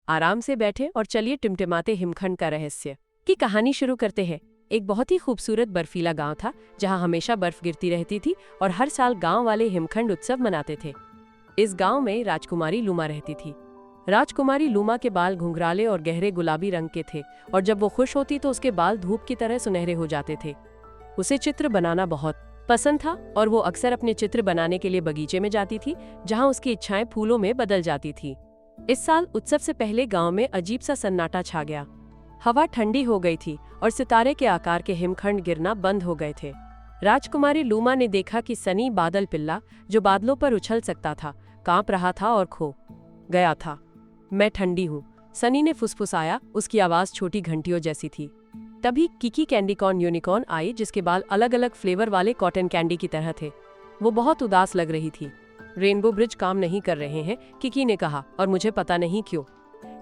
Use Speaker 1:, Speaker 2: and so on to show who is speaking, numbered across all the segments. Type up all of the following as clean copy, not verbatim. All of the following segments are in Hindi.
Speaker 1: आराम से बैठे और चलिए टिमटिमाते हिमखंड का रहस्य की कहानी शुरू करते हैं। एक बहुत ही खूबसूरत बर्फीला गांव था जहां हमेशा बर्फ गिरती रहती थी और हर साल गांव वाले हिमखंड उत्सव मनाते थे। इस गांव में राजकुमारी लूमा रहती थी। राजकुमारी लूमा के बाल घुंघराले और गहरे गुलाबी रंग के थे और जब वो खुश होती तो उसके बाल धूप की तरह सुनहरे हो जाते थे। उसे चित्र बनाना बहुत पसंद था और वो अक्सर अपने चित्र बनाने के लिए बगीचे में जाती थी जहां उसकी इच्छाएं फूलों में बदल जाती थी। इस साल उत्सव से पहले गांव में अजीब सा सन्नाटा छा गया। हवा ठंडी हो गई थी और सितारे के आकार के हिमखंड गिरना बंद हो गए थे। राजकुमारी लूमा ने देखा कि सनी बादल पिल्ला, जो बादलों पर उछल सकता था, कांप रहा था और खो गया था। मैं ठंडी हूँ, सनी ने फुसफुसाया। उसकी आवाज छोटी घंटियों जैसी थी। तभी किकी कैंडी कॉर्न यूनिकॉर्न आई, जिसके बाल अलग अलग फ्लेवर वाले कॉटन कैंडी की तरह थे। वो बहुत उदास लग रही थी। रेनबो ब्रिज काम नहीं कर रहे हैं, किकी ने कहा, और मुझे पता नहीं क्यों।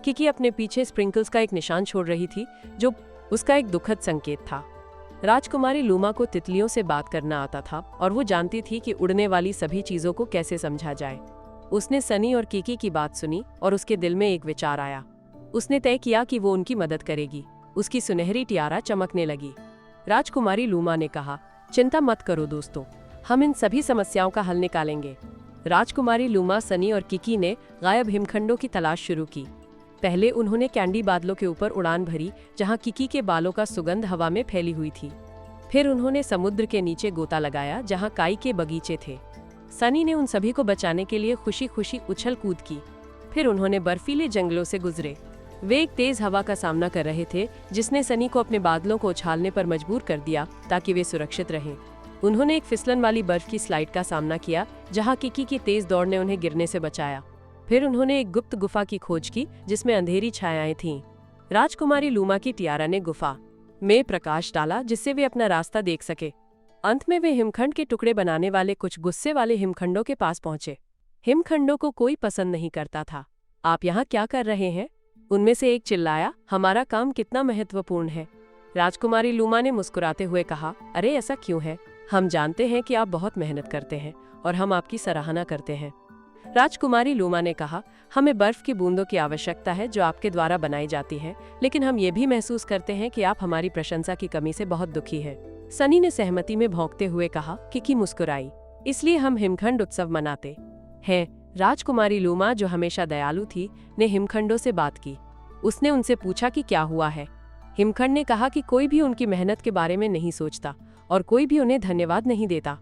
Speaker 1: किकी अपने पीछे स्प्रिंकल्स का एक निशान छोड़ रही थी जो उसका एक दुखद संकेत था। राजकुमारी लूमा को तितलियों से बात करना आता था और वो जानती थी कि उड़ने वाली सभी चीजों को कैसे समझा जाए। उसने सनी और किकी की बात सुनी और उसके दिल में एक विचार आया। उसने तय किया कि वो उनकी मदद करेगी। उसकी सुनहरी टियारा चमकने लगी। राजकुमारी लूमा ने कहा, चिंता मत करो दोस्तों, हम इन सभी समस्याओं का हल निकालेंगे। राजकुमारी लूमा, सनी और किकी ने गायब हिमखंडों की तलाश शुरू की। पहले उन्होंने कैंडी बादलों के ऊपर उड़ान भरी जहां किकी के बालों का सुगंध हवा में फैली हुई थी। फिर उन्होंने समुद्र के नीचे गोता लगाया जहां काई के बगीचे थे। सनी ने उन सभी को बचाने के लिए खुशी खुशी उछल कूद की। फिर उन्होंने बर्फीले जंगलों से गुजरे। वे एक तेज हवा का सामना कर रहे थे जिसने सनी को अपने बादलों को उछालने पर मजबूर कर दिया ताकि वे सुरक्षित रहें। उन्होंने एक फिसलन वाली बर्फ की स्लाइड का सामना किया जहां किकी की तेज दौड़ ने उन्हें गिरने से बचाया। फिर उन्होंने एक गुप्त गुफा की खोज की जिसमें अंधेरी छायाएं थीं। राजकुमारी लूमा की टियारा ने गुफा में प्रकाश डाला जिससे वे अपना रास्ता देख सके। अंत में वे हिमखंड के टुकड़े बनाने वाले कुछ गुस्से वाले हिमखंडों के पास पहुंचे। हिमखंडों को कोई पसंद नहीं करता था। आप यहाँ क्या कर रहे हैं? उनमें से एक चिल्लाया, हमारा काम कितना महत्वपूर्ण है। राजकुमारी लूमा ने मुस्कुराते हुए कहा, अरे ऐसा क्यों है? हम जानते हैं कि आप बहुत मेहनत करते हैं और हम आपकी सराहना करते हैं। राजकुमारी लूमा ने कहा, हमें बर्फ की बूंदों की आवश्यकता है जो आपके द्वारा बनाई जाती है, लेकिन हम ये भी महसूस करते हैं कि आप हमारी प्रशंसा की कमी से बहुत दुखी हैं। सनी ने सहमति में भौंकते हुए कहा। किकी मुस्कुराई, इसलिए हम हिमखंड उत्सव मनाते हैं। राजकुमारी लूमा, जो हमेशा दयालु थी, ने हिमखंडों से बात की। उसने उनसे पूछा कि क्या हुआ है। हिमखंड ने कहा कि कोई भी उनकी मेहनत के बारे में नहीं सोचता और कोई भी उन्हें धन्यवाद नहीं देता।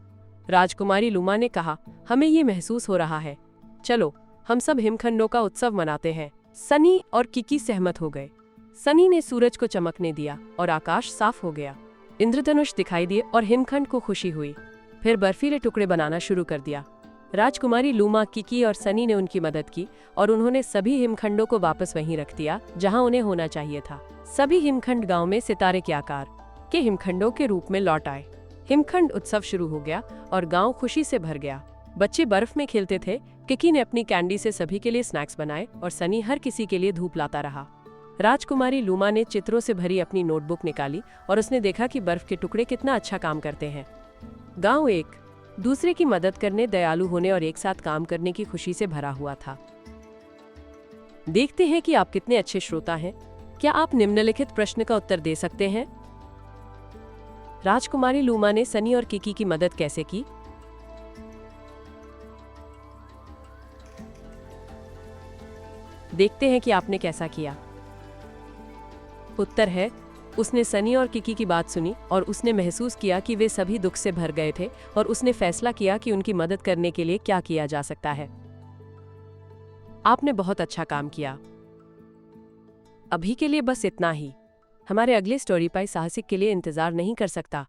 Speaker 1: राजकुमारी लूमा ने कहा, हमें ये महसूस हो रहा है, चलो हम सब हिमखंडों का उत्सव मनाते हैं। सनी और किकी सहमत हो गए। सनी ने सूरज को चमकने दिया और आकाश साफ हो गया। इंद्रधनुष दिखाई दिए और हिमखंड को खुशी हुई। फिर बर्फीले टुकड़े बनाना शुरू कर दिया। राजकुमारी लूमा, किकी और सनी ने उनकी मदद की और उन्होंने सभी हिमखंडों को वापस वहीं रख दिया जहां उन्हें होना चाहिए था। सभी हिमखंड गांव में सितारे के आकार के हिमखंडों के रूप में लौट आए। हिमखंड उत्सव शुरू हो गया और गांव खुशी से भर गया। बच्चे बर्फ में खेलते थे। किकी ने अपनी कैंडी से सभी के लिए स्नैक्स बनाए और सनी हर किसी के लिए धूप लाता रहा। राजकुमारी लूमा ने चित्रों से भरी अपनी नोटबुक निकाली और उसने देखा कि बर्फ के टुकड़े कितना अच्छा काम करते हैं। गांव एक दूसरे की मदद करने, दयालु होने और एक साथ काम करने की खुशी से भरा हुआ था। देखते हैं कि आप कितने अच्छे श्रोता हैं। क्या आप निम्नलिखित प्रश्न का उत्तर दे सकते हैं? राजकुमारी लूमा ने सनी और किकी की मदद कैसे की? देखते हैं कि आपने कैसा किया। उत्तर है, उसने सनी और किकी की बात सुनी और उसने महसूस किया कि वे सभी दुख से भर गए थे और उसने फैसला किया कि उनकी मदद करने के लिए क्या किया जा सकता है। आपने बहुत अच्छा काम किया। अभी के लिए बस इतना ही। हमारे अगले स्टोरी पाई साहसिक के लिए इंतजार नहीं कर सकता।